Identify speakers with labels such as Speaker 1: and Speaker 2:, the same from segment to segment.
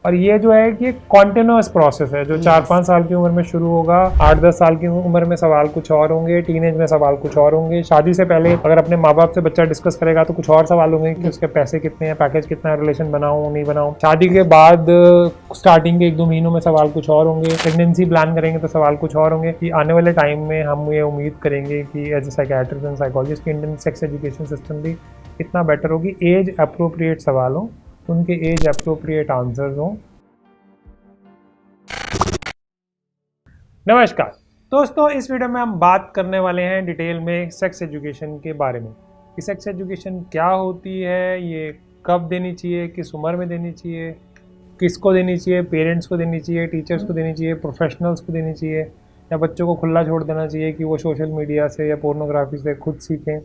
Speaker 1: और ये जो है कि कॉन्टिन्यूस प्रोसेस है जो 4-5 साल की उम्र में शुरू होगा, 8-10 साल की उम्र में सवाल कुछ और होंगे, टीनेज में सवाल कुछ और होंगे, शादी से पहले अगर अपने माँ बाप से बच्चा डिस्कस करेगा तो कुछ और सवाल होंगे कि उसके पैसे कितने हैं, पैकेज कितना है, रिलेशन बनाऊं नहीं बनाऊं। शादी के बाद स्टार्टिंग के 1-2 महीनों में सवाल कुछ और होंगे, प्रेगनेंसी प्लान करेंगे तो सवाल कुछ और होंगे। कि आने वाले टाइम में हम ये उम्मीद करेंगे कि as a psychiatrist and psychologist Indian sex education system भी इतना बेटर होगी, एज अप्रोप्रिएट सवाल हो, उनके एज अप्रोप्रिएट आंसर्स हों। नमस्कार दोस्तों, इस वीडियो में हम बात करने वाले हैं डिटेल में सेक्स एजुकेशन के बारे में कि सेक्स एजुकेशन क्या होती है, ये कब देनी चाहिए, किस उम्र में देनी चाहिए, किसको देनी चाहिए, पेरेंट्स को देनी चाहिए, टीचर्स को देनी चाहिए, प्रोफेशनल्स को देनी चाहिए, या बच्चों को खुला छोड़ देना चाहिए कि वो सोशल मीडिया से या पोर्नोग्राफी से खुद सीखें।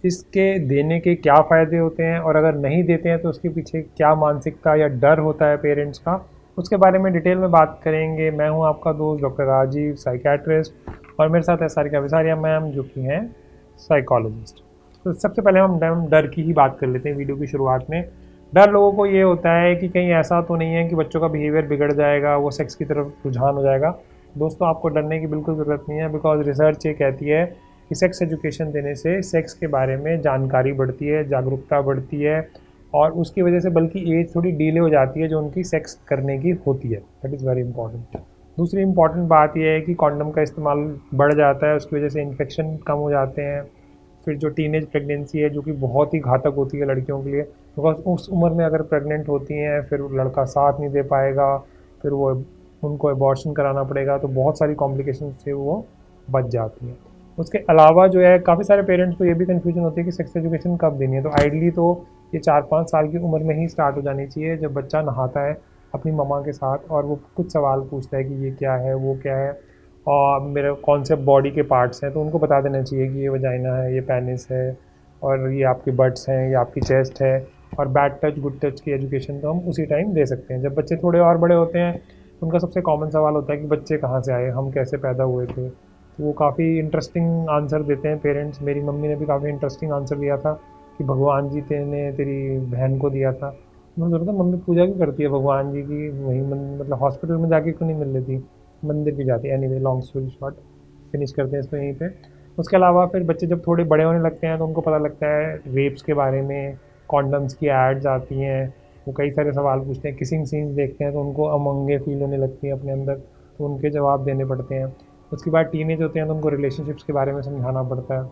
Speaker 1: इसके देने के क्या फ़ायदे होते हैं और अगर नहीं देते हैं तो उसके पीछे क्या मानसिकता या डर होता है पेरेंट्स का, उसके बारे में डिटेल में बात करेंगे। मैं हूं आपका दोस्त डॉक्टर राजीव, साइकियाट्रिस्ट, और मेरे साथ है सारिका विसारिया मैम जो कि हैं साइकोलॉजिस्ट। तो सबसे पहले हम डर की ही बात कर लेते हैं वीडियो की शुरुआत में। डर लोगों को ये होता है कि कहीं ऐसा तो नहीं है कि बच्चों का बिहेवियर बिगड़ जाएगा, वो सेक्स की तरफ रुझान हो जाएगा। दोस्तों, आपको डरने की बिल्कुल ज़रूरत नहीं है, बिकॉज रिसर्च ये कहती है कि सेक्स एजुकेशन देने से सेक्स के बारे में जानकारी बढ़ती है, जागरूकता बढ़ती है, और उसकी वजह से बल्कि एज थोड़ी डिले हो जाती है जो उनकी सेक्स करने की होती है। That is very important. दूसरी इंपॉर्टेंट बात यह है कि कॉन्डम का इस्तेमाल बढ़ जाता है, उसकी वजह से इन्फेक्शन कम हो जाते हैं। फिर जो टीनेज प्रेगनेंसी है जो कि बहुत ही घातक होती है लड़कियों के लिए, बिकॉज उस उम्र में अगर प्रेग्नेंट होती हैं फिर लड़का साथ नहीं दे पाएगा, फिर वो उनको एबॉर्शन कराना पड़ेगा, तो बहुत सारी कॉम्प्लिकेशन से वो बच जाती हैं। उसके अलावा जो है काफ़ी सारे पेरेंट्स को ये भी कन्फ्यूजन होती है कि सेक्स एजुकेशन कब देनी है। तो आइडली तो ये 4-5 साल की उम्र में ही स्टार्ट हो जानी चाहिए, जब बच्चा नहाता है अपनी मम्मा के साथ और वो कुछ सवाल पूछता है कि ये क्या है, वो क्या है, और मेरे कौन से बॉडी के पार्ट्स हैं, तो उनको बता देना चाहिए कि ये वजाइना है, ये पेनिस है, और ये आपके बट्स हैं, ये आपकी चेस्ट है। और बैड टच गुड टच की एजुकेशन तो हम उसी टाइम दे सकते हैं। जब बच्चे थोड़े और बड़े होते हैं उनका सबसे कॉमन सवाल होता है कि बच्चे कहाँ से आए, हम कैसे पैदा हुए थे। तो वो काफ़ी इंटरेस्टिंग आंसर देते हैं पेरेंट्स। मेरी मम्मी ने भी काफ़ी इंटरेस्टिंग आंसर दिया था कि भगवान जी ने तेरी बहन को दिया था। मैं सोच रहा था मम्मी पूजा क्यों करती है भगवान जी की, वहीं मतलब हॉस्पिटल में जाके क्यों नहीं मिल लेती, मंदिर भी जाती है। Anyway, long story short, finish करते हैं इसको यहीं पे। उसके अलावा फिर बच्चे जब थोड़े बड़े होने लगते हैं तो उनको पता लगता है रेप्स के बारे में, कॉन्डम्स की एड्स आती हैं, वो कई सारे सवाल पूछते हैं, किसिंग सीन्स देखते हैं तो उनको अमंगे फील होने लगती हैं अपने अंदर, तो उनके जवाब देने पड़ते हैं। उसके बाद टीनेज होते हैं तो उनको रिलेशनशिप्स के बारे में समझाना पड़ता है।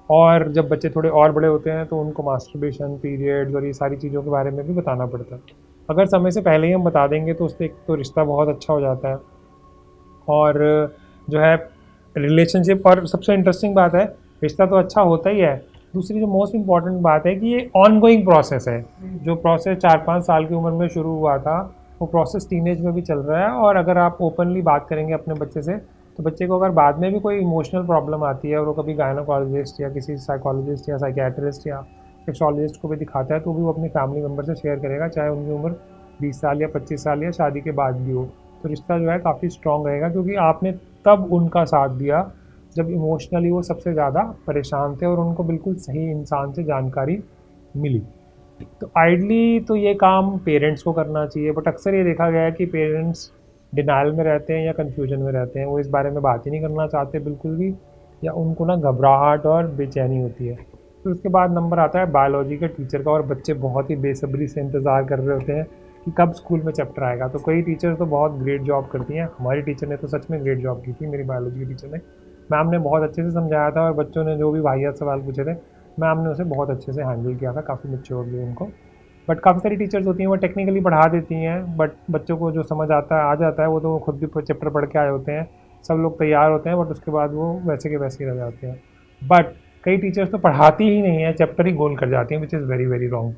Speaker 1: और जब बच्चे थोड़े और बड़े होते हैं तो उनको मास्टरबेशन, पीरियड्स और ये सारी चीज़ों के बारे में भी बताना पड़ता है। अगर समय से पहले ही हम बता देंगे तो उससे एक तो रिश्ता बहुत अच्छा हो जाता है, और जो है रिलेशनशिप, और सबसे इंटरेस्टिंग बात है रिश्ता तो अच्छा होता ही है, दूसरी जो मोस्ट इम्पॉर्टेंट बात है कि ये ऑन गोइंग प्रोसेस है। जो प्रोसेस 4-5 साल की उम्र में शुरू हुआ था वो प्रोसेस टीनेज में भी चल रहा है। और अगर आप ओपनली बात करेंगे अपने बच्चे से तो बच्चे को अगर बाद में भी कोई इमोशनल प्रॉब्लम आती है और वो कभी गायनोकोलॉजिस्ट या किसी साइकोलॉजिस्ट या साइकियाट्रिस्ट या सेक्सोलॉजिस्ट को भी दिखाता है तो भी वो अपनी फैमिली मेम्बर से शेयर करेगा, चाहे उनकी उम्र 20 साल या 25 साल या शादी के बाद भी हो। तो रिश्ता जो है काफ़ी स्ट्रॉन्ग रहेगा, क्योंकि आपने तब उनका साथ दिया जब इमोशनली वो सबसे ज़्यादा परेशान थे और उनको बिल्कुल सही इंसान से जानकारी मिली। तो आइडली तो ये काम पेरेंट्स को करना चाहिए, बट अक्सर ये देखा गया है कि पेरेंट्स डिनाइल में रहते हैं या कन्फ्यूजन में रहते हैं, वो इस बारे में बात ही नहीं करना चाहते बिल्कुल भी, या उनको ना घबराहट और बेचैनी होती है। फिर उसके बाद नंबर आता है बायोलॉजी के टीचर का, और बच्चे बहुत ही बेसब्री से इंतज़ार कर रहे होते हैं कि कब स्कूल में चैप्टर आएगा। तो कई टीचर तो बहुत ग्रेट जॉब करती हैं, हमारी टीचर ने तो सच में ग्रेट जॉब की थी, मेरी बायोलॉजी की टीचर ने। मैम ने बहुत अच्छे से समझाया था और बच्चों ने जो भी वाहियात सवाल पूछे थे मैम ने उसे बहुत अच्छे से हैंडल किया था, काफ़ी मैच्योरली उनको। बट काफ़ी सारी टीचर्स होती हैं वो टेक्निकली पढ़ा देती हैं, बट बच्चों को जो समझ आता है आ जाता है, वो तो खुद भी चैप्टर पढ़ के आए होते हैं, सब लोग तैयार होते हैं, बट उसके बाद वो वैसे के वैसे ही रह जाते हैं। बट कई टीचर्स तो पढ़ाती ही नहीं है, चैप्टर ही गोल कर जाती हैं, which is very very wrong.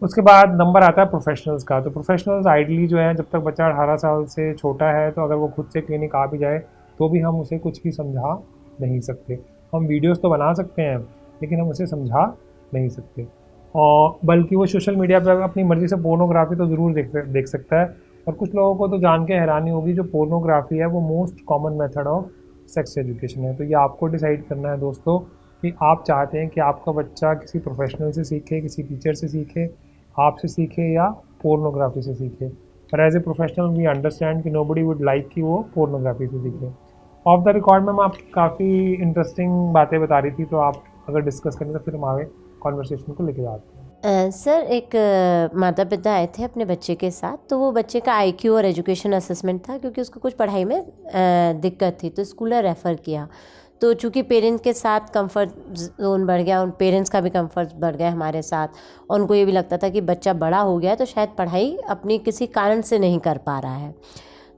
Speaker 1: उसके बाद नंबर आता है प्रोफेशनल्स का। तो प्रोफेशनल्स आइडली जो है, जब तक बच्चा 18 साल से छोटा है तो अगर वो खुद से क्लिनिक आ भी जाए तो भी हम उसे कुछ भी समझा नहीं सकते। हम वीडियोस तो बना सकते हैं लेकिन हम उसे समझा नहीं सकते, और बल्कि वो सोशल मीडिया पर अपनी मर्ज़ी से पोर्नोग्राफी तो ज़रूर देख सकता है। और कुछ लोगों को तो जान के हैरानी होगी, जो पोर्नोग्राफी है वो most common method of sex education है। तो ये आपको डिसाइड करना है दोस्तों कि आप चाहते हैं कि आपका बच्चा किसी प्रोफेशनल से सीखे, किसी टीचर से सीखे, आपसे सीखे, या पोर्नोग्राफी से सीखे। पर as a professional we understand कि नोबडी वुड लाइक कि वो पोर्नोग्राफी से दिखे। ऑफ द रिकॉर्ड मैम आप काफ़ी इंटरेस्टिंग बातें बता रही थी, तो आप अगर डिस्कस करें तो फिर हम आगे कॉन्वर्सेशन को लेके जाते हैं।
Speaker 2: सर एक माता पिता आए थे अपने बच्चे के साथ, तो वो बच्चे का आईक्यू और एजुकेशन असेसमेंट था, क्योंकि उसको कुछ पढ़ाई में दिक्कत थी, तो स्कूल रेफ़र किया। तो चूँकि पेरेंट्स के साथ कंफर्ट जोन बढ़ गया, उन पेरेंट्स का भी कंफर्ट बढ़ गया हमारे साथ, और उनको ये भी लगता था कि बच्चा बड़ा हो गया तो शायद पढ़ाई अपनी किसी कारण से नहीं कर पा रहा है।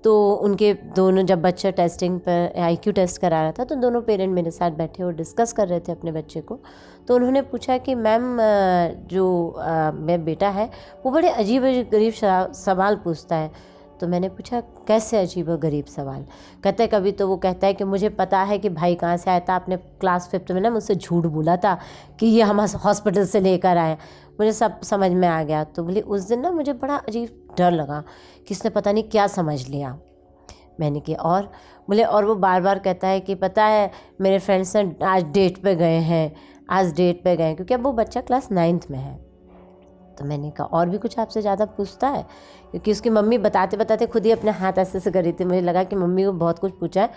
Speaker 2: तो उनके दोनों, जब बच्चा टेस्टिंग पर आईक्यू टेस्ट करा रहा था, तो दोनों पेरेंट मेरे साथ बैठे और डिस्कस कर रहे थे अपने बच्चे को। तो उन्होंने पूछा कि मैम जो मेरा बेटा है वो बड़े अजीब गरीब सवाल पूछता है। तो मैंने पूछा कैसे अजीब और गरीब सवाल? कहता है कभी तो वो कहता है कि मुझे पता है कि भाई कहाँ से आया था, आपने क्लास 5th में ना मुझसे झूठ बोला था कि ये हम हॉस्पिटल से लेकर आए, मुझे सब समझ में आ गया। तो बोले उस दिन ना मुझे बड़ा अजीब डर लगा कि इसने पता नहीं क्या समझ लिया। मैंने किया और बोले, और वो बार बार कहता है कि पता है मेरे फ्रेंड्स ने आज डेट पे गए हैं, आज डेट पे गए, क्योंकि अब वो बच्चा क्लास 9th में है। तो मैंने कहा और भी कुछ आपसे ज़्यादा पूछता है? क्योंकि उसकी मम्मी बताते बताते खुद ही अपने हाथ ऐसे से कर रही थी, मुझे लगा कि मम्मी को बहुत कुछ पूछा है।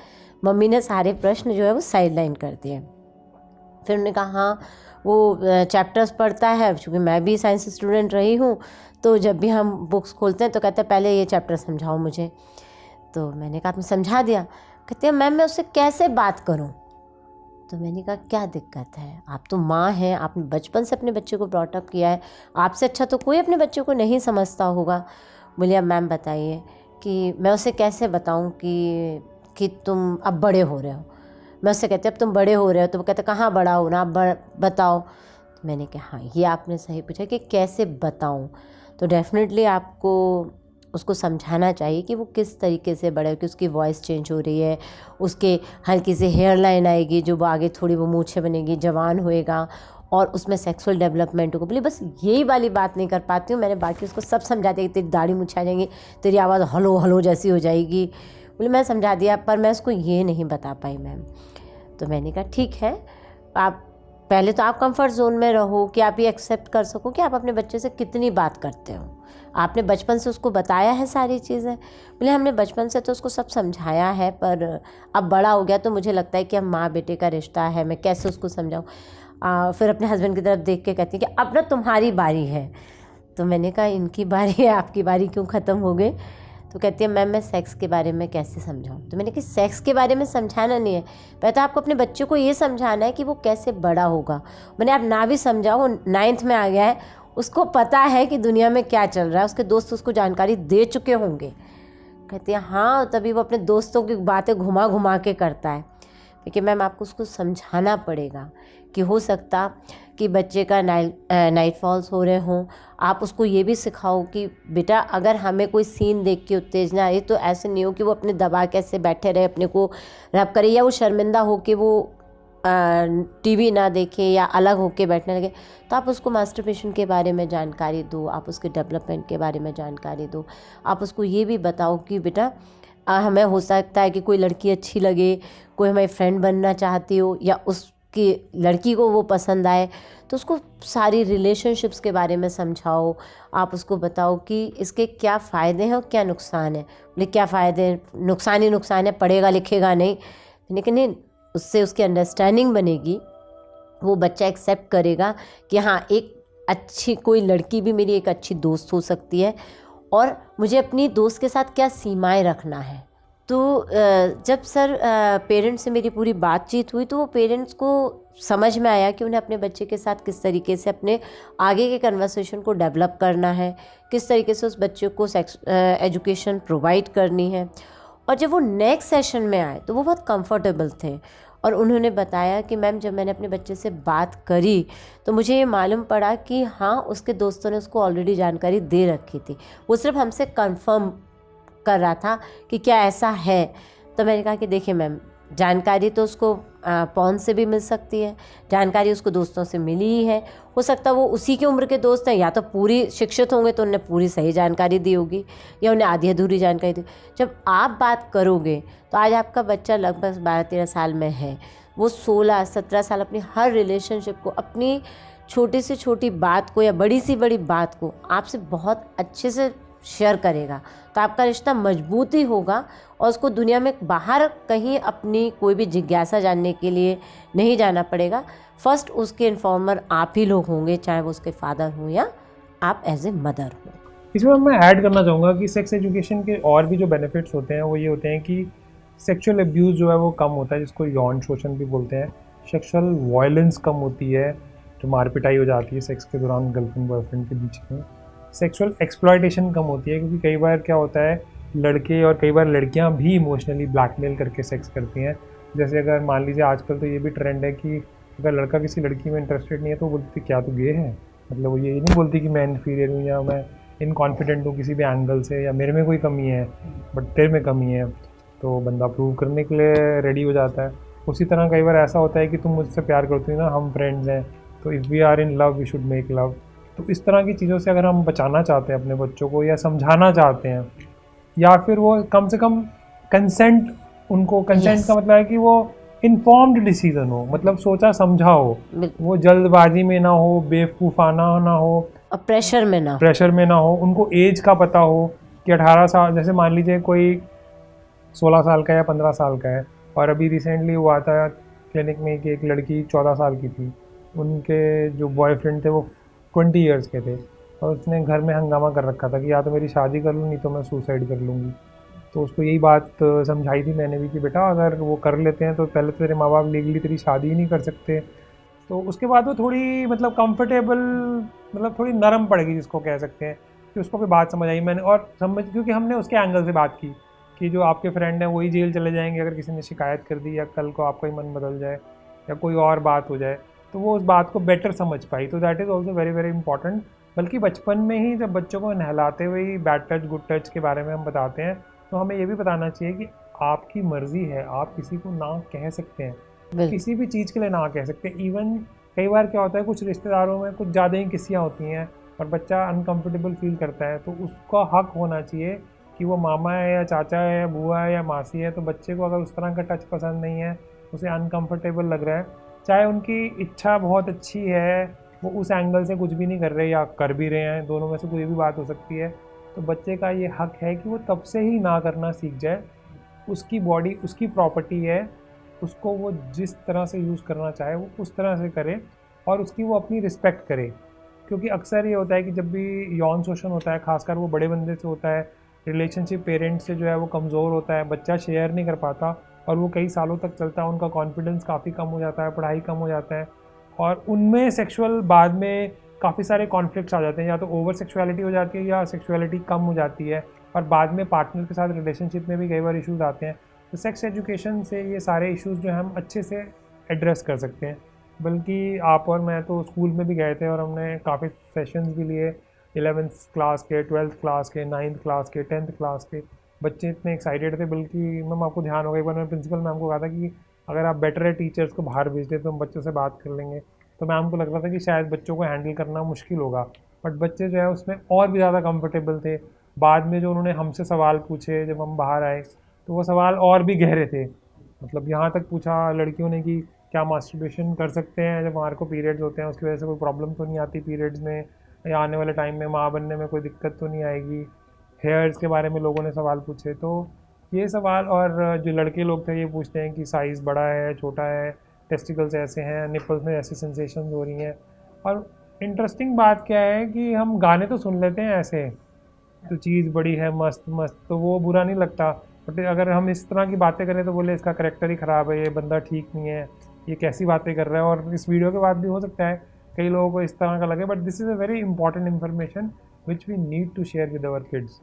Speaker 2: मम्मी ने सारे प्रश्न जो है वो साइड लाइन कर दिए। फिर उन्होंने कहा हाँ वो चैप्टर्स पढ़ता है, क्योंकि मैं भी साइंस स्टूडेंट रही हूँ, तो जब भी हम बुक्स खोलते हैं तो कहते हैं पहले ये चैप्टर समझाओ मुझे। तो मैंने कहा आपने समझा दिया? कहते हैं मैम मैं उससे कैसे बात करूँ? तो मैंने कहा क्या दिक्कत है, आप तो माँ हैं, आपने बचपन से अपने बच्चे को ब्रॉट अप किया है, आपसे अच्छा तो कोई अपने बच्चे को नहीं समझता होगा। बोले अब मैम बताइए कि मैं उसे कैसे बताऊँ कि तुम अब बड़े हो रहे हो। मैं उससे कहती अब तुम बड़े हो रहे हो, तो वो कहते कहाँ बड़ा हो ना, अब बताओ। तो मैंने कहा हाँ ये आपने सही पूछा कि कैसे बताऊँ। तो डेफिनेटली आपको उसको समझाना चाहिए कि वो किस तरीके से बड़े, कि उसकी वॉइस चेंज हो रही है, उसके हल्की सी हेयर लाइन आएगी, जो वो आगे थोड़ी वो मूछें बनेगी, जवान होएगा, और उसमें सेक्सुअल डेवलपमेंट होगा। बोली बस यही वाली बात नहीं कर पाती हूँ, मैंने बाकी उसको सब समझा दिया कि तेरी दाढ़ी मुछा जाएंगी, तेरी आवाज़ हलो हलो जैसी हो जाएगी। बोली मैं समझा दिया, पर मैं उसको ये नहीं बता पाई मैम। तो मैंने कहा ठीक है, आप पहले तो आप कंफर्ट जोन में रहो कि आप ये एक्सेप्ट कर सको कि आप अपने बच्चे से कितनी बात करते हो। आपने बचपन से उसको बताया है सारी चीज़ें? बोले हमने बचपन से तो उसको सब समझाया है, पर अब बड़ा हो गया तो मुझे लगता है कि अब माँ बेटे का रिश्ता है, मैं कैसे उसको समझाऊँ। फिर अपने हस्बैंड की तरफ देख के कहती है कि अब ना तुम्हारी बारी है। तो मैंने कहा इनकी बारी है, आपकी बारी क्यों ख़त्म हो गई? तो कहती है मैम मैं सेक्स के बारे में कैसे समझाऊँ? तो मैंने कहा सेक्स के बारे में समझाना नहीं है, पहले तो आपको अपने बच्चे को ये समझाना है कि वो कैसे बड़ा होगा। मैंने आप ना भी समझाओ, वो 9th में आ गया है, उसको पता है कि दुनिया में क्या चल रहा है, उसके दोस्त उसको जानकारी दे चुके होंगे। कहती है हाँ, तभी वो अपने दोस्तों की बातें घुमा घुमा के करता है। देखिए मैम आपको उसको समझाना पड़ेगा कि हो सकता कि बच्चे का नाइट फॉल्स हो रहे हों। आप उसको ये भी सिखाओ कि बेटा अगर हमें कोई सीन देख के उत्तेजना आई तो ऐसे नहीं हो कि वो अपने दबा के ऐसे बैठे रहे, अपने को रब करे, या वो शर्मिंदा हो के वो टीवी ना देखे या अलग होके बैठने लगे। तो आप उसको मास्टरबेशन के बारे में जानकारी दो, आप उसके डेवलपमेंट के बारे में जानकारी दो। आप उसको ये भी बताओ कि बेटा हमें हो सकता है कि कोई लड़की अच्छी लगे, कोई हमारी फ्रेंड बनना चाहती हो, या उसकी लड़की को वो पसंद आए, तो उसको सारी रिलेशनशिप्स के बारे में समझाओ। आप उसको बताओ कि इसके क्या फ़ायदे हैं और क्या नुकसान है। बोले क्या फ़ायदे, नुकसान ही नुकसान है, पढ़ेगा लिखेगा नहीं। लेकिन नहीं, उससे उसकी अंडरस्टैंडिंग बनेगी, वो बच्चा एक्सेप्ट करेगा कि हाँ एक अच्छी कोई लड़की भी मेरी एक अच्छी दोस्त हो सकती है, और मुझे अपनी दोस्त के साथ क्या सीमाएं रखना है। तो जब सर पेरेंट्स से मेरी पूरी बातचीत हुई, तो वो पेरेंट्स को समझ में आया कि उन्हें अपने बच्चे के साथ किस तरीके से अपने आगे के कन्वर्सेशन को डेवलप करना है, किस तरीके से उस बच्चे को एजुकेशन प्रोवाइड करनी है। और जब वो नेक्स्ट सेशन में आए तो वो बहुत कंफर्टेबल थे, और उन्होंने बताया कि मैम जब मैंने अपने बच्चे से बात करी तो मुझे ये मालूम पड़ा कि हाँ उसके दोस्तों ने उसको ऑलरेडी जानकारी दे रखी थी, वो सिर्फ हमसे कंफर्म कर रहा था कि क्या ऐसा है। तो मैंने कहा कि देखिए मैम, जानकारी तो उसको पॉन से भी मिल सकती है, जानकारी उसको दोस्तों से मिली ही है। हो सकता है वो उसी की उम्र के दोस्त हैं, या तो पूरी शिक्षित होंगे तो उन्हें पूरी सही जानकारी दी होगी, या उन्हें आधी अधूरी जानकारी दी। जब आप बात करोगे तो आज आपका बच्चा लगभग 12-13 साल में है, वो 16-17 साल अपनी हर रिलेशनशिप को, अपनी छोटी से छोटी बात को या बड़ी सी बड़ी बात को आपसे बहुत अच्छे से शेयर करेगा तो आपका रिश्ता मजबूत ही होगा और उसको दुनिया में बाहर कहीं अपनी कोई भी जिज्ञासा जानने के लिए नहीं जाना पड़ेगा। फर्स्ट उसके इन्फॉर्मर आप ही लोग होंगे, चाहे वो उसके फादर हों या आप एज ए मदर हो।
Speaker 1: इसमें मैं ऐड करना चाहूँगा कि सेक्स एजुकेशन के और भी जो बेनिफिट्स होते हैं वो ये होते हैं कि सेक्सुअल अब्यूज़ जो है वो कम होता है, जिसको यौन शोषण भी बोलते हैं। सेक्सुअल वायलेंस कम होती है, जो मार पिटाई हो जाती है सेक्स के दौरान गर्लफ्रेंड बॉयफ्रेंड के बीच में। सेक्सुअल एक्सप्लॉयटेशन कम होती है, क्योंकि कई बार क्या होता है लड़के और कई बार लड़कियां भी इमोशनली ब्लैकमेल करके सेक्स करती हैं। जैसे अगर मान लीजिए आजकल तो ये भी ट्रेंड है कि अगर लड़का किसी लड़की में इंटरेस्टेड नहीं है तो वो बोलती क्या तू गे है, मतलब वो ये नहीं बोलती कि मैं इन्फीरियर हूँ या मैं इनकॉन्फिडेंट हूँ किसी भी एंगल से या मेरे में कोई कमी है बट तेरे में कमी है, तो बंदा प्रूव करने के लिए रेडी हो जाता है। उसी तरह कई बार ऐसा होता है कि तुम मुझसे प्यार करती हो ना, हम फ्रेंड्स हैं, तो if we are in love we should make love. तो इस तरह की चीज़ों से अगर हम बचाना चाहते हैं अपने बच्चों को या समझाना चाहते हैं, या फिर वो कम से कम कंसेंट, उनको कंसेंट का मतलब है कि वो इन्फॉर्म्ड डिसीजन हो, मतलब सोचा समझा हो, वो जल्दबाजी में ना हो, बेवकूफ़ाना ना हो
Speaker 2: और प्रेशर में ना
Speaker 1: हो। उनको एज का पता हो कि 18 साल, जैसे मान लीजिए कोई 16 साल का या 15 साल का है और अभी रिसेंटली हुआ था क्लिनिक में कि एक लड़की 14 साल की थी, उनके जो बॉयफ्रेंड थे वो 20 ईयर्स के थे और उसने घर में हंगामा कर रखा था कि या तो मेरी शादी कर लूँ नहीं तो मैं सुसाइड कर लूँगी। तो उसको यही बात समझाई थी मैंने भी कि बेटा अगर वो कर लेते हैं तो पहले तो तेरे माँ बाप लीगली तेरी शादी ही नहीं कर सकते। तो उसके बाद वो थोड़ी मतलब कंफर्टेबल, मतलब थोड़ी नरम पड़ गई जिसको कह सकते हैं, कि उसको भी बात समझ आई मैंने और समझ, क्योंकि हमने उसके एंगल से बात की कि जो आपके फ्रेंड हैं वही जेल चले जाएंगे अगर किसी ने शिकायत कर दी या कल को आपका ही मन बदल जाए या कोई और बात हो जाए, तो वो उस बात को बेटर समझ पाई। तो that is also very very important. बल्कि बचपन में ही जब बच्चों को नहलाते हुए ही बैड टच गुड टच के बारे में हम बताते हैं तो हमें ये भी बताना चाहिए कि आपकी मर्ज़ी है, आप किसी को ना कह सकते हैं, किसी भी चीज़ के लिए ना कह सकते हैं। इवन कई बार क्या होता है कुछ रिश्तेदारों में कुछ ज़्यादा ही किस्सियाँ होती हैं और बच्चा अनकंफर्टेबल फील करता है, तो उसका हक होना चाहिए कि वो मामा है या चाचा है या बुआ है या मासी है, तो बच्चे को अगर उस तरह का टच पसंद नहीं है, उसे अनकंफर्टेबल लग रहा है, चाहे उनकी इच्छा बहुत अच्छी है, वो उस एंगल से कुछ भी नहीं कर रहे या कर भी रहे हैं, दोनों में से कोई भी बात हो सकती है, तो बच्चे का ये हक है कि वो तब से ही ना करना सीख जाए। उसकी बॉडी उसकी प्रॉपर्टी है, उसको वो जिस तरह से यूज़ करना चाहे वो उस तरह से करे और उसकी वो अपनी रिस्पेक्ट करे। क्योंकि अक्सर ये होता है कि जब भी यौन शोषण होता है, खासकर वो बड़े बंदे से होता है, रिलेशनशिप पेरेंट्स से जो है वो कमज़ोर होता है, बच्चा शेयर नहीं कर पाता और वो कई सालों तक चलता है, उनका कॉन्फिडेंस काफ़ी कम हो जाता है, पढ़ाई कम हो जाता है और उनमें सेक्सुअल बाद में काफ़ी सारे कॉन्फ्लिक्ट्स आ जाते हैं, या तो ओवर सेक्सुअलिटी हो जाती है या सेक्सुअलिटी कम हो जाती है और बाद में पार्टनर के साथ रिलेशनशिप में भी कई बार इश्यूज़ आते हैं। तो सेक्स एजुकेशन से ये सारे इश्यूज़ जो है हम अच्छे से एड्रेस कर सकते हैं। बल्कि आप और मैं तो स्कूल में भी गए थे और हमने काफ़ी सेशंस भी लिए, 11th क्लास के, 12th क्लास के, 9th क्लास के, 10th क्लास के बच्चे इतने एक्साइटेड थे। बल्कि मैम आपको ध्यान होगा एक बार मैंने प्रिंसिपल मैम को कहा था कि अगर आप बेटर है टीचर्स को बाहर भेज दें तो हम बच्चों से बात कर लेंगे, तो मैम को लग रहा था कि शायद बच्चों को हैंडल करना मुश्किल होगा, बट बच्चे जो है उसमें और भी ज़्यादा कंफर्टेबल थे। बाद में जो उन्होंने हमसे सवाल पूछे जब हम बाहर आए तो वो सवाल और भी गहरे थे, मतलब यहाँ तक पूछा लड़कियों ने कि क्या मास्टरबेशन कर सकते हैं जब हमारे को पीरियड्स होते हैं, उसकी वजह से कोई प्रॉब्लम तो नहीं आती पीरियड्स में, या आने वाले टाइम में माँ बनने में कोई दिक्कत तो नहीं आएगी। हेयर्स के बारे में लोगों ने सवाल पूछे, तो ये सवाल, और जो लड़के लोग थे ये पूछते हैं कि साइज़ बड़ा है छोटा है, टेस्टिकल्स ऐसे हैं, निपल्स में ऐसी सेंसेशन हो रही हैं। और इंटरेस्टिंग बात क्या है कि हम गाने तो सुन लेते हैं ऐसे, तो चीज़ बड़ी है मस्त मस्त, तो वो बुरा नहीं लगता, बट अगर हम इस तरह की बातें करें तो बोले इसका करैक्टर ही ख़राब है, ये बंदा ठीक नहीं है, ये कैसी बातें कर रहा है। और इस वीडियो के बाद भी हो सकता है कई लोगों को इस तरह का लगे, but this is a very important information which we need to share with our kids.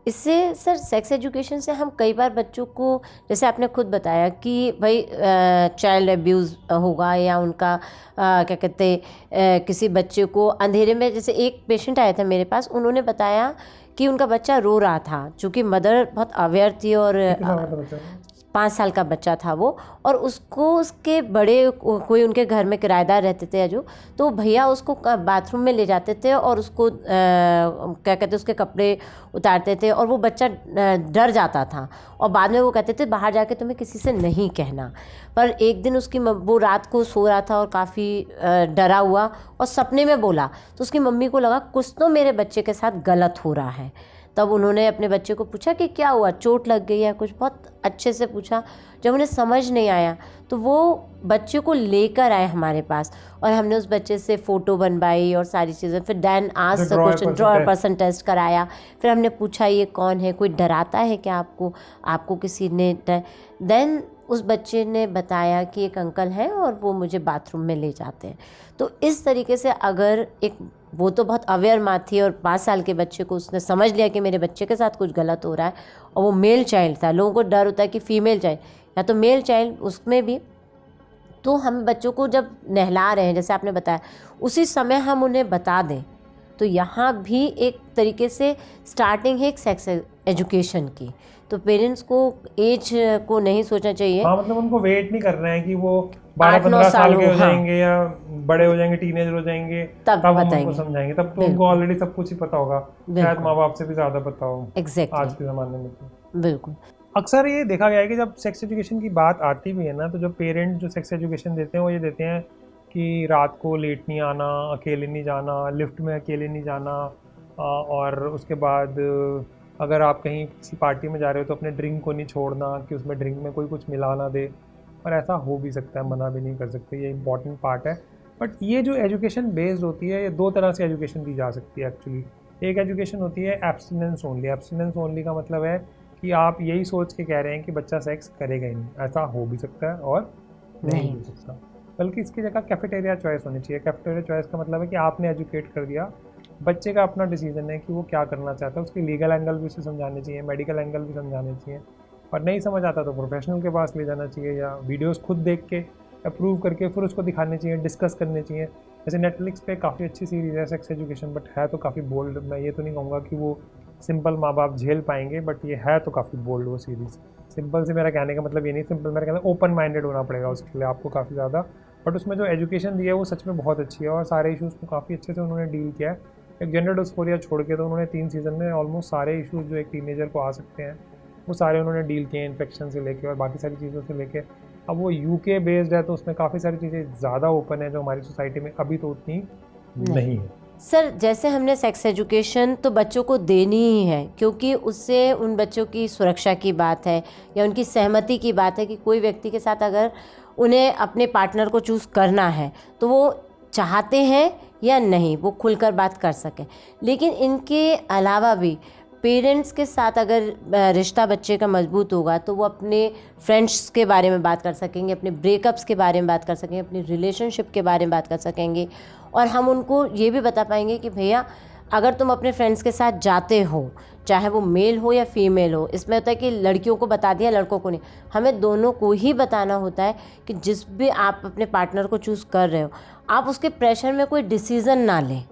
Speaker 2: इससे सर सेक्स एजुकेशन से हम कई बार बच्चों को, जैसे आपने खुद बताया कि भाई चाइल्ड अब्यूज़ होगा या उनका क्या कहते किसी बच्चे को अंधेरे में, जैसे एक पेशेंट आया था मेरे पास, उन्होंने बताया कि उनका बच्चा रो रहा था, चूँकि मदर बहुत अवेयर थी और 5 साल का बच्चा था वो, और उसको उसके बड़े कोई उनके घर में किराएदार रहते थे जो, तो भैया उसको बाथरूम में ले जाते थे और उसको क्या कहते उसके कपड़े उतारते थे और वो बच्चा डर जाता था और बाद में वो कहते थे बाहर जाके तुम्हें किसी से नहीं कहना। पर एक दिन उसकी वो रात को सो रहा था और काफ़ी डरा हुआ और सपने में बोला, तो उसकी मम्मी को लगा कुछ तो मेरे बच्चे के साथ गलत हो रहा है। तब उन्होंने अपने बच्चे को पूछा कि क्या हुआ, चोट लग गई है कुछ, बहुत अच्छे से पूछा। जब उन्हें समझ नहीं आया तो वो बच्चे को लेकर आए हमारे पास और हमने उस बच्चे से फ़ोटो बनवाई और सारी चीज़ें। फिर देन आज the question, draw person test कराया। फिर हमने पूछा ये कौन है, कोई डराता है क्या आपको किसी ने। देन उस बच्चे ने बताया कि एक अंकल हैं और वो मुझे बाथरूम में ले जाते हैं। तो इस तरीके से अगर वो तो बहुत अवेयर माँ थी और 5 साल के बच्चे को उसने समझ लिया कि मेरे बच्चे के साथ कुछ गलत हो रहा है, और वो मेल चाइल्ड था। लोगों को डर होता है कि फीमेल चाइल्ड या तो मेल चाइल्ड, उसमें भी तो हम बच्चों को जब नहला रहे हैं जैसे आपने बताया, उसी समय हम उन्हें बता दें, तो यहाँ भी एक तरीके से स्टार्टिंग है एक सेक्स एजुकेशन की। तो पेरेंट्स को एज को नहीं सोचना चाहिए।
Speaker 1: हाँ, मतलब उनको वेट नहीं करना है कि वो 12-15 साल के हो जाएंगे या बड़े हो जाएंगे, टीनेजर हो जाएंगे, तब हम उनको समझाएंगे। तब तो उनको ऑलरेडी सब कुछ ही पता होगा, शायद माँ बाप से भी ज़्यादा पता हो।
Speaker 2: एग्जैक्टली,
Speaker 1: आज के ज़माने में तो
Speaker 2: बिल्कुल।
Speaker 1: अक्सर ये देखा गया है कि जब सेक्स एजुकेशन की बात आती भी है ना, तो जो पेरेंट्स जो सेक्स एजुकेशन देते हैं वो ये देते हैं कि रात को लेट नहीं आना, अकेले नहीं जाना, लिफ्ट में अकेले नहीं जाना, और उसके बाद अगर आप कहीं किसी पार्टी में जा रहे हो तो अपने ड्रिंक को नहीं छोड़ना कि उसमें ड्रिंक में कोई कुछ मिला ना दे। और ऐसा हो भी सकता है, मना भी नहीं कर सकते, ये इंपॉर्टेंट पार्ट है। बट ये जो एजुकेशन बेस्ड होती है, ये 2 तरह से एजुकेशन दी जा सकती है एक्चुअली। एक एजुकेशन होती है एब्सटिनेंस ओनली। एब्सटिनेंस ओनली का मतलब है कि आप यही सोच के कह रहे हैं कि बच्चा सेक्स करेगा ही नहीं। ऐसा हो भी सकता है और नहीं हो सकता, बल्कि इसकी जगह कैफेटेरिया चॉइस होनी चाहिए। कैफेटेरिया चॉइस का मतलब है कि आपने एजुकेट कर दिया, बच्चे का अपना डिसीजन है कि वो क्या करना चाहता है। उसकी लीगल एंगल भी उसे समझाने चाहिए, मेडिकल एंगल भी समझाने चाहिए, और नहीं समझ आता तो प्रोफेशनल के पास ले जाना चाहिए, या वीडियोस खुद देख के अप्रूव करके फिर उसको दिखाने चाहिए, डिस्कस करने चाहिए। जैसे नेटफ्लिक्स पे काफ़ी अच्छी सीरीज़ है सेक्स एजुकेशन, बट है तो काफ़ी बोल्ड। मैं ये तो नहीं कहूँगा कि वो सिंपल माँ बाप झेल पाएंगे, बट ये है तो काफ़ी बोल्ड वो सीरीज़। सिंपल से मेरा कहने का मतलब ये नहीं, सिंपल मेरा कहना ओपन माइंडेड होना पड़ेगा उसके लिए आपको काफ़ी ज़्यादा। बट उसमें जो एजुकेशन दी है वो सच में बहुत अच्छी है और सारे इशूज़ को काफ़ी अच्छे से उन्होंने डील किया है। एक जेंडर डिस्फोरिया छोड़ के तो उन्होंने 3 सीज़न में ऑलमोस्ट सारे इशूज़ जो एक टीनेजर को आ सकते हैं वो सारे उन्होंने डील किए, इन्फेक्शन से लेके और बाकी सारी चीज़ों से लेके। अब वो यूके बेस्ड है तो उसमें काफ़ी सारी चीज़ें ज़्यादा ओपन है जो हमारी सोसाइटी में अभी तो उतनी नहीं है।
Speaker 2: सर, जैसे हमने सेक्स एजुकेशन तो बच्चों को देनी ही है, क्योंकि उससे उन बच्चों की सुरक्षा की बात है या उनकी सहमति की बात है कि कोई व्यक्ति के साथ अगर उन्हें अपने पार्टनर को चूज़ करना है तो वो चाहते हैं या नहीं, वो खुलकर बात कर सकें। लेकिन इनके अलावा भी पेरेंट्स के साथ अगर रिश्ता बच्चे का मजबूत होगा तो वो अपने फ्रेंड्स के बारे में बात कर सकेंगे, अपने ब्रेकअप्स के बारे में बात कर सकेंगे, अपनी रिलेशनशिप के बारे में बात कर सकेंगे। और हम उनको ये भी बता पाएंगे कि भैया अगर तुम अपने फ्रेंड्स के साथ जाते हो, चाहे वो मेल हो या फीमेल हो, इसमें होता है कि लड़कियों को बता दिया लड़कों को नहीं, हमें दोनों को ही बताना होता है कि जिस भी आप अपने पार्टनर को चूज़ कर रहे हो आप उसके प्रेशर में कोई डिसीज़न ना लें।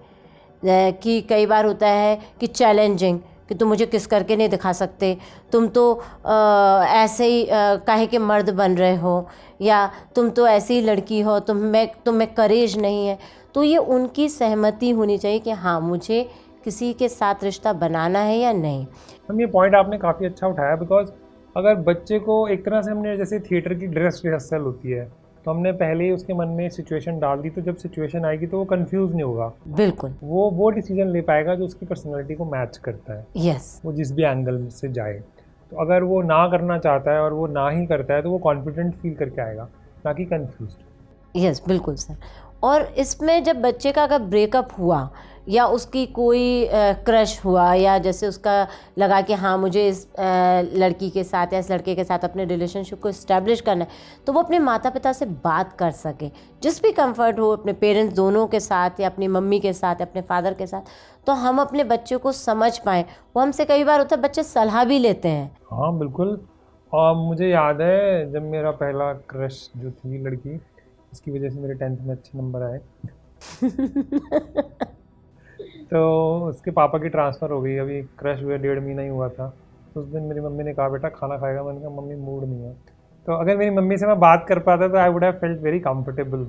Speaker 2: कि कई बार होता है कि चैलेंजिंग कि तुम मुझे किस करके नहीं दिखा सकते, तुम तो ऐसे ही काहे के मर्द बन रहे हो, या तुम तो ऐसी ही लड़की हो, तुम में करेज नहीं है। तो ये उनकी सहमति होनी चाहिए कि हाँ मुझे किसी के साथ रिश्ता बनाना है या नहीं।
Speaker 1: हम ये पॉइंट आपने काफ़ी अच्छा उठाया, बिकॉज अगर बच्चे को एक तरह से हमने जैसे थिएटर की ड्रेस रिहर्सल होती है तो हमने पहले ही उसके मन में सिचुएशन डाल दी, तो जब सिचुएशन आएगी तो वो कंफ्यूज नहीं होगा।
Speaker 2: बिल्कुल,
Speaker 1: वो डिसीजन ले पाएगा जो उसकी पर्सनैलिटी को मैच करता है।
Speaker 2: यस,
Speaker 1: वो जिस भी एंगल से जाए। तो अगर वो ना करना चाहता है और वो ना ही करता है तो वो कॉन्फिडेंट फील करके आएगा, ना कि कंफ्यूज्ड।
Speaker 2: यस, बिल्कुल सर। और इसमें जब बच्चे का अगर ब्रेकअप हुआ या उसकी कोई क्रश हुआ, या जैसे उसका लगा कि हाँ मुझे इस लड़की के साथ या इस लड़के के साथ अपने रिलेशनशिप को इस्टेब्लिश करना है, तो वो अपने माता पिता से बात कर सके, जिस भी कंफर्ट हो, अपने पेरेंट्स दोनों के साथ या अपनी मम्मी के साथ या अपने फादर के साथ, तो हम अपने बच्चे को समझ पाएँ। वो हमसे कई बार होता है बच्चे सलाह भी लेते हैं।
Speaker 1: हाँ बिल्कुल। और मुझे याद है जब मेरा पहला क्रश जो थी लड़की, इसकी वजह से मेरे 10th में अच्छे नंबर आए तो उसके पापा की ट्रांसफ़र हो गई, अभी क्रश हुए 1.5 महीना ही हुआ था। तो उस दिन मेरी मम्मी ने कहा बेटा खाना खाएगा, मैंने कहा मम्मी मूड नहीं है। तो अगर मेरी मम्मी से मैं बात कर पाता तो I would have felt very comfortable.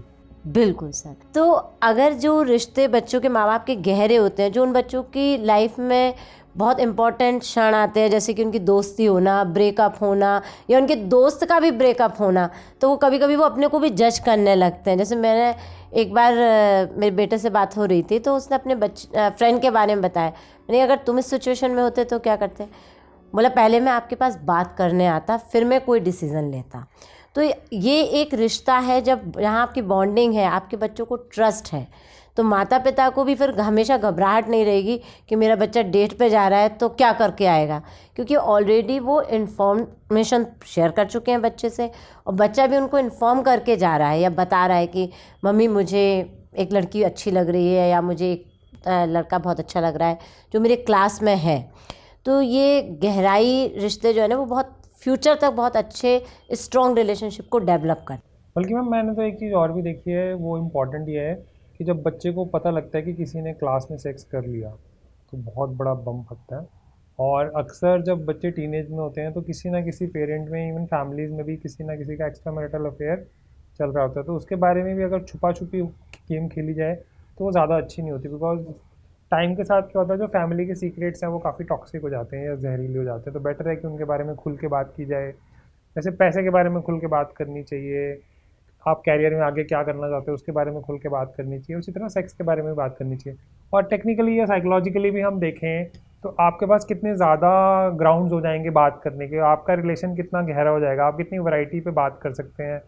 Speaker 2: बिल्कुल सर। तो अगर जो रिश्ते बच्चों के माँ बाप के गहरे होते हैं, जो उन बच्चों की लाइफ में बहुत इंपॉर्टेंट क्षण आते हैं, जैसे कि उनकी दोस्ती होना, ब्रेकअप होना, या उनके दोस्त का भी ब्रेकअप होना, तो वो कभी कभी वो अपने को भी जज करने लगते हैं। जैसे मैंने एक बार मेरे बेटे से बात हो रही थी, तो उसने अपने फ्रेंड के बारे में बताया। मैंने अगर तुम इस सिचुएशन में होते तो क्या करते? बोला पहले मैं आपके पास बात करने आता, फिर मैं कोई डिसीज़न लेता। तो ये एक रिश्ता है, जब यहाँ आपकी बॉन्डिंग है, आपके बच्चों को ट्रस्ट है, तो माता पिता को भी फिर हमेशा घबराहट नहीं रहेगी कि मेरा बच्चा डेट पे जा रहा है तो क्या करके आएगा, क्योंकि ऑलरेडी वो इन्फॉर्मेशन शेयर कर चुके हैं बच्चे से, और बच्चा भी उनको इन्फॉर्म करके जा रहा है या बता रहा है कि मम्मी मुझे एक लड़की अच्छी लग रही है, या मुझे एक लड़का बहुत अच्छा लग रहा है जो मेरे क्लास में है। तो ये गहराई रिश्ते जो है ना, वो बहुत फ्यूचर तक बहुत अच्छे स्ट्रॉन्ग रिलेशनशिप को डेवलप कर।
Speaker 1: बल्कि मैम मैंने तो एक चीज़ और भी देखी है, वो इम्पॉर्टेंट ये है कि जब बच्चे को पता लगता है कि किसी ने क्लास में सेक्स कर लिया तो बहुत बड़ा बम फटता है। और अक्सर जब बच्चे टीनेज में होते हैं तो किसी ना किसी पेरेंट में, इवन फैमिलीज़ में भी किसी ना किसी का एक्स्ट्रा मैरिटल अफेयर चल रहा होता है। तो उसके बारे में भी अगर छुपा छुपी गेम खेली जाए तो वो ज़्यादा अच्छी नहीं होती, बिकॉज टाइम के साथ क्या होता है, जो फैमिली के सीक्रेट्स हैं वो काफ़ी टॉक्सिक हो जाते हैं या जहरीले हो जाते हैं। तो बेटर है कि उनके बारे में खुल के बात की जाए। जैसे पैसे के बारे में खुल के बात करनी चाहिए, आप कैरियर में आगे क्या करना चाहते हो उसके बारे में खुल के बात करनी चाहिए, उसी तरह सेक्स के बारे में बात करनी चाहिए। और टेक्निकली या साइकोलॉजिकली भी हम देखें तो आपके पास कितने ज़्यादा ग्राउंड्स हो जाएंगे बात करने के, आपका रिलेशन कितना गहरा हो जाएगा, आप कितनी वैरायटी पे बात कर सकते हैं।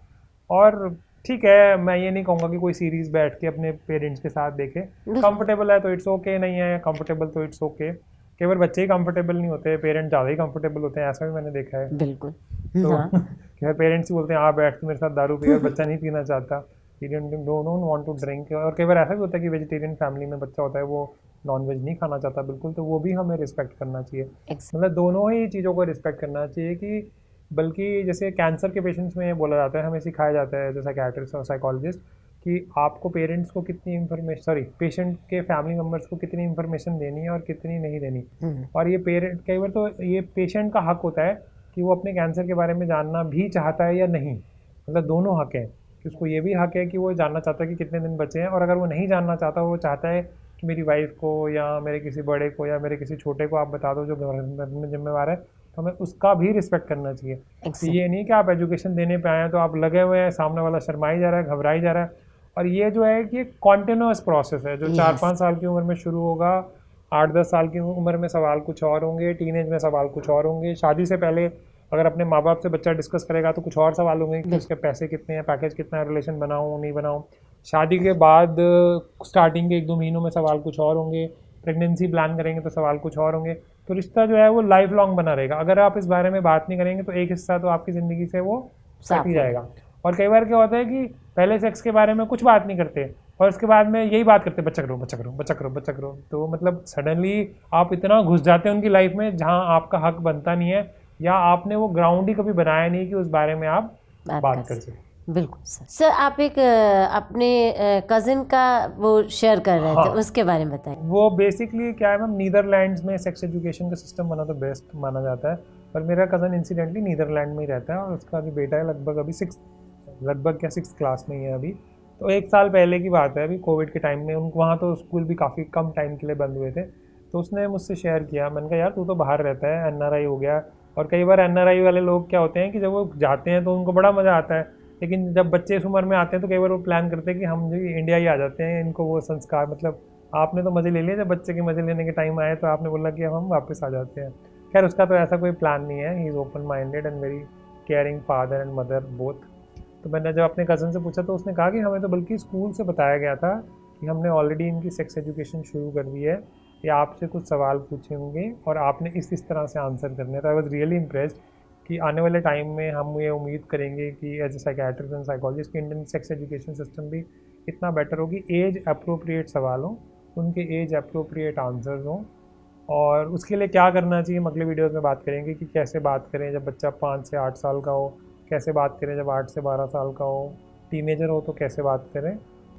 Speaker 1: और ठीक है, मैं ये नहीं कहूँगा कि कोई सीरीज़ बैठ के अपने पेरेंट्स के साथ देखे, कंफर्टेबल है तो इट्स ओके, नहीं है कंफर्टेबल तो इट्स ओके। कई बार बच्चे ही कंफर्टेबल नहीं होते, पेरेंट्स ज़्यादा ही कंफर्टेबल होते हैं, ऐसा भी मैंने देखा है।
Speaker 2: बिल्कुल।
Speaker 1: तो
Speaker 2: हाँ।
Speaker 1: कई बार पेरेंट्स ही बोलते हैं आप बैठ के मेरे साथ दारू पी, और बच्चा नहीं पीना चाहता, डोंट वांट टू ड्रिंक। और कई बार ऐसा भी होता है कि वेजिटेरियन फैमिली में बच्चा होता है, वो नॉन वेज नहीं खाना चाहता बिल्कुल, तो वो भी हमें रिस्पेक्ट करना चाहिए। मतलब दोनों ही चीज़ों को रिस्पेक्ट करना चाहिए। कि बल्कि जैसे कैंसर के पेशेंट्स में ये बोला जाता है, हमें सिखाया जाता है जैसे साइकियाट्रिस्ट और साइकोलॉजिस्ट, कि आपको पेरेंट्स को कितनी इन्फॉर्मेशन, सॉरी पेशेंट के फैमिली मेम्बर्स को कितनी इन्फॉर्मेशन देनी है और कितनी नहीं देनी। और ये पेरेंट, कई बार तो ये पेशेंट का हक होता है कि वो अपने कैंसर के बारे में जानना भी चाहता है या नहीं। मतलब दोनों हक हैं, कि उसको ये भी हक है कि वो जानना चाहता है कि कितने दिन बचे हैं, और अगर वो नहीं जानना चाहता, वो चाहता है कि मेरी वाइफ को या मेरे किसी बड़े को या मेरे किसी छोटे को आप बता दो जो घर में जिम्मेवार है, तो हमें उसका भी रिस्पेक्ट करना चाहिए। तो ये नहीं कि आप एजुकेशन देने पे आए हैं तो आप लगे हुए हैं, सामने वाला शर्माई जा रहा है, घबराई जा रहा है। और ये जो है कि कॉन्टिन्यूस प्रोसेस है, जो 4-5 साल की उम्र में शुरू होगा, 8-10 साल की उम्र में सवाल कुछ और होंगे, टीनेज में सवाल कुछ और होंगे, शादी से पहले अगर अपने माँ बाप से बच्चा डिस्कस करेगा तो कुछ और सवाल होंगे कि उसके पैसे कितने हैं, पैकेज कितना है, रिलेशन बनाऊँ नहीं बनाऊँ। शादी के बाद स्टार्टिंग के 1-2 महीनों में सवाल कुछ और होंगे, प्रेगनेंसी प्लान करेंगे तो सवाल कुछ और होंगे। तो रिश्ता जो है वो लाइफ लॉन्ग बना रहेगा। अगर आप इस बारे में बात नहीं करेंगे तो एक हिस्सा तो आपकी ज़िंदगी से वो कट ही जाएगा। और कई बार क्या होता है कि पहले सेक्स के बारे में कुछ बात नहीं करते और उसके बाद में यही बात करते, बच्चा करो बच्चा करो बच्चा करो बच्चा करो। तो मतलब सडनली आप इतना घुस जाते हैं उनकी लाइफ में जहाँ आपका हक बनता नहीं है, या आपने वो ग्राउंड ही कभी बनाया नहीं कि उस बारे में आप बात कर सकें।
Speaker 2: बिल्कुल सर आप एक अपने कज़िन का वो शेयर कर रहे थे, उसके बारे में बताएं।
Speaker 1: वो बेसिकली क्या है मैम, नीदरलैंड्स में सेक्स एजुकेशन का सिस्टम बना तो बेस्ट माना जाता है। पर मेरा कज़न इंसिडेंटली नीदरलैंड में ही रहता है और उसका अभी बेटा है, लगभग अभी 6th क्लास में ही है अभी। तो 1 साल पहले की बात है, अभी कोविड के टाइम में उनको वहाँ तो स्कूल भी काफ़ी कम टाइम के लिए बंद हुए थे। तो उसने मुझसे शेयर किया, मैंने कहा यार तू तो बाहर रहता है, NRI हो गया। और कई बार NRI वाले लोग क्या होते हैं कि जब वो जाते हैं तो उनको बड़ा मज़ा आता है, लेकिन जब बच्चे इस उम्र में आते हैं तो कई बार वो प्लान करते हैं कि हम जो इंडिया ही आ जाते हैं, इनको वो संस्कार, मतलब आपने तो मज़े ले लिए, जब बच्चे के मज़े लेने के टाइम आए तो आपने बोला कि हम वापस आ जाते हैं। खैर उसका तो ऐसा कोई प्लान नहीं है, he is open minded and very caring father and mother both. तो मैंने जब अपने कज़न से पूछा तो उसने कहा कि हमें तो बल्कि स्कूल से बताया गया था कि हमने ऑलरेडी इनकी सेक्स एजुकेशन शुरू कर दी है, या आपसे कुछ सवाल पूछे होंगे और आपने इस तरह से आंसर करने। तो आई वॉज रियली इम्प्रेस्ड कि आने वाले टाइम में हम ये उम्मीद करेंगे कि as a psychiatrist and psychologist की इंडियन सेक्स एजुकेशन सिस्टम भी इतना बेटर होगी, एज अप्रोप्रिएट सवाल हों, उनके एज अप्रोप्रिएट आंसर्स हों। और उसके लिए क्या करना चाहिए, हम अगले वीडियोज़ में बात करेंगे कि कैसे बात करें जब बच्चा 5 से 8 साल का हो, कैसे बात करें जब 8 से 12 साल का हो, टीनेजर हो तो कैसे बात करें।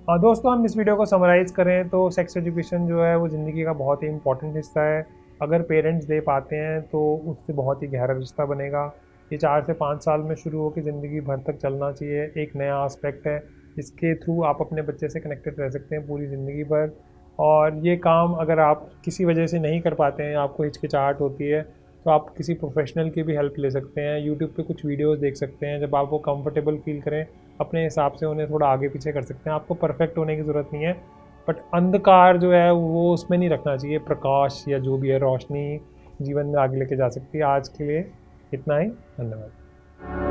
Speaker 1: और दोस्तों हम इस वीडियो को समराइज़ करें तो सेक्स एजुकेशन जो है वो ज़िंदगी का बहुत ही इंपॉर्टेंट हिस्सा है। अगर पेरेंट्स दे पाते हैं तो उससे बहुत ही गहरा रिश्ता बनेगा। ये 4 से 5 साल में शुरू होकर ज़िंदगी भर तक चलना चाहिए। एक नया एस्पेक्ट है जिसके थ्रू आप अपने बच्चे से कनेक्टेड रह सकते हैं पूरी ज़िंदगी भर। और ये काम अगर आप किसी वजह से नहीं कर पाते हैं, आपको हिचकिचाहट होती है, तो आप किसी प्रोफेशनल की भी हेल्प ले सकते हैं। यूट्यूब पे कुछ वीडियोस देख सकते हैं, जब आप वो कंफर्टेबल फील करें अपने हिसाब से उन्हें थोड़ा आगे पीछे कर सकते हैं। आपको परफेक्ट होने की ज़रूरत नहीं है, बट अंधकार जो है वो उसमें नहीं रखना चाहिए। प्रकाश या जो भी है, रोशनी जीवन में आगे लेके जा सकती है। आज के लिए इतना ही, धन्यवाद।